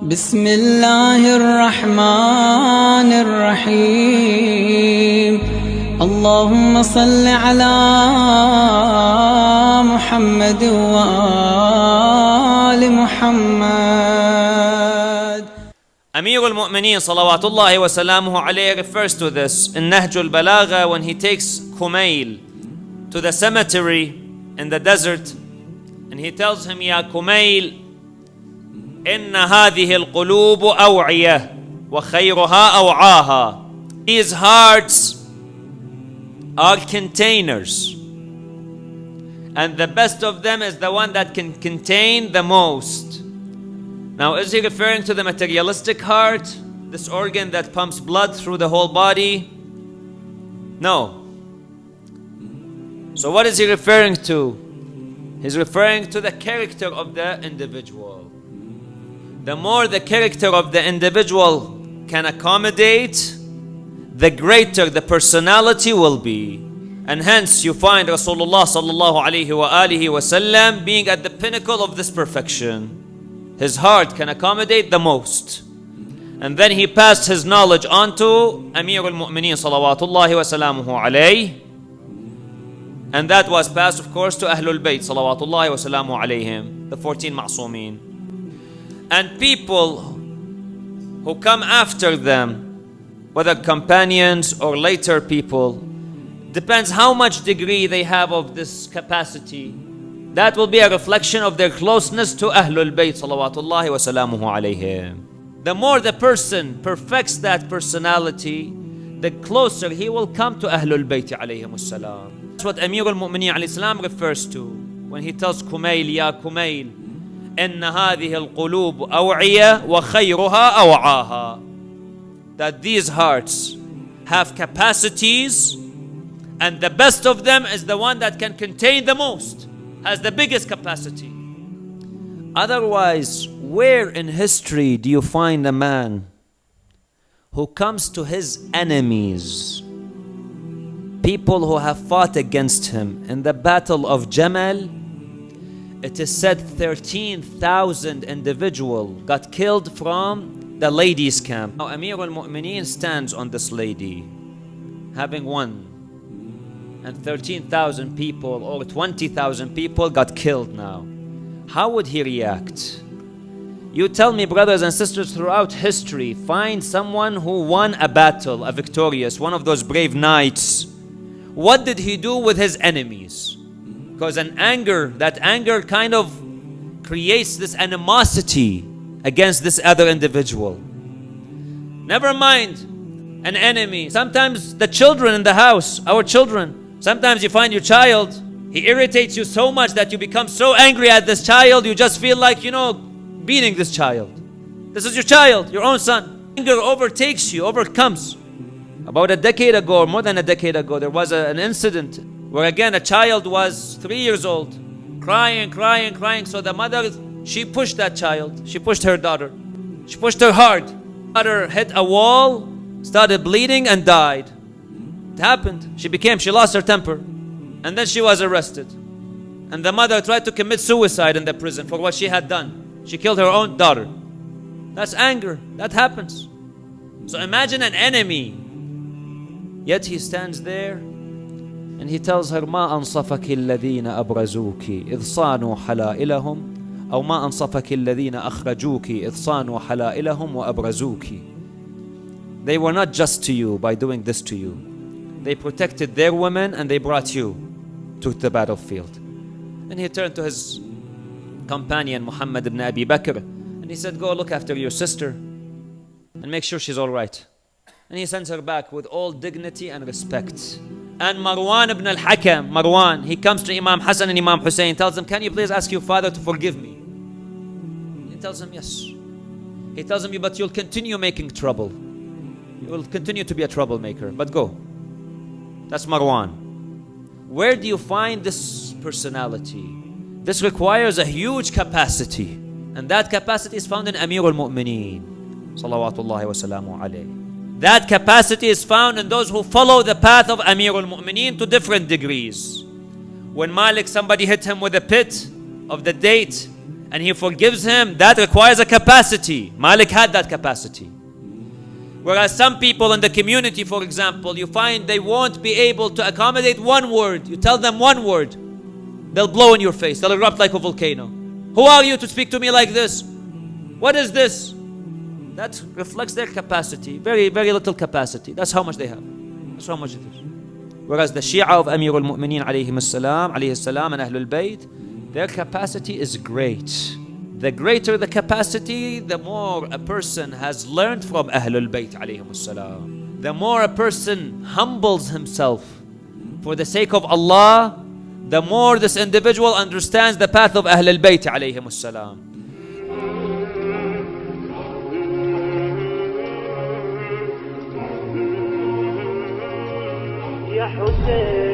بسم الله الرحمن الرحيم اللهم صل على محمد وآل محمد. Amir al-Mu'mineen salawatullahi wa salamuhu alayhi refers to this in Nahj al-Balagha when he takes Kumail to the cemetery in the desert and he tells him, Ya Kumail, inna hadhihi al-qulub aw'iyah wa khayruha aw'aha. These hearts are containers and the best of them is the one that can contain the most. Now, is he referring to the materialistic heart, this organ that pumps blood through the whole body? No. So what is he referring to? He's referring to the character of the individual. The more the character of the individual can accommodate, the greater the personality will be. And hence you find Rasulullah sallallahu alayhi wa alihi wa sallam being at the pinnacle of this perfection. His heart can accommodate the most. And then he passed his knowledge on to Amir al-Mu'mineen salawatullahi wa salamuhu alayhi. And that was passed, of course, to Ahlul Bayt salawatullahi wa salamu alayhim, the 14 ma'sumin. And people who come after them, whether companions or later people, depends how much degree they have of this capacity. That will be a reflection of their closeness to Ahlul Bayt salawatullahi wa salamuhu alayhim. The more the person perfects that personality, the closer he will come to Ahlul Bayt alayhim salam. That's what Amir al-Mu'mineen alayhi salam refers to when he tells Kumail, Ya Kumail, inna hadhihi al-qulub aw'iyah wa khayruha aw'aha. That these hearts have capacities and the best of them is the one that can contain the most, has the biggest capacity. Otherwise, where in history do you find a man who comes to his enemies, people who have fought against him in the battle of Jamal? It is said 13,000 individuals got killed from the ladies' camp. Now Amir al-Mu'mineen stands on this lady, having won. And 13,000 people or 20,000 people got killed now. How would he react? You tell me, brothers and sisters, throughout history, find someone who won a battle, a victorious, one of those brave knights. What did he do with his enemies? Because that anger kind of creates this animosity against this other individual. Never mind an enemy. Sometimes the children in the house, our children, sometimes you find your child, he irritates you so much that you become so angry at this child, you just feel like, beating this child. This is your child, your own son. Anger overtakes you, overcomes. About a decade ago, or more than a decade ago, there was an incident where again a child was 3 years old, crying. So the mother, she pushed that child. She pushed her daughter. She pushed her hard. Daughter hit a wall, started bleeding and died. It happened. She lost her temper. And then she was arrested. And the mother tried to commit suicide in the prison for what she had done. She killed her own daughter. That's anger. That happens. So imagine an enemy. Yet he stands there and he tells her, ما أنصفك الذين أبرزوك إذ صانوا حلائلهم أو ما أنصفك الذين أخرجوك إذ صانوا حلائلهم وأبرزوك. They were not just to you by doing this to you. They protected their women and they brought you to the battlefield. And he turned to his companion Muhammad ibn Abi Bakr and he said, go look after your sister and make sure she's all right. And he sends her back with all dignity and respect. And Marwan ibn al-Hakam, he comes to Imam Hassan and Imam Hussein, tells them, can you please ask your father to forgive me? He tells him, yes. He tells him, but you'll continue making trouble. You will continue to be a troublemaker, but go. That's Marwan. Where do you find this personality? This requires a huge capacity. And that capacity is found in Amir al-Mu'mineen salawatullahi wa salamu alayhi. That capacity is found in those who follow the path of Amir al-Mu'mineen to different degrees. When Malik, somebody hit him with a pit of the date and he forgives him, that requires a capacity. Malik had that capacity. Whereas some people in the community, for example, you find they won't be able to accommodate one word. You tell them one word, they'll blow in your face. They'll erupt like a volcano. Who are you to speak to me like this? What is this? That reflects their capacity. Very, very little capacity. That's how much they have. That's how much it is. Whereas the Shia of Amir al-Mu'mineen alayhi salam and Ahlul Bayt, their capacity is great. The greater the capacity, the more a person has learned from Ahlul Bayt alayhi salam. The more a person humbles himself for the sake of Allah, the more this individual understands the path of Ahlul Bayt alayhi salam. يا حسين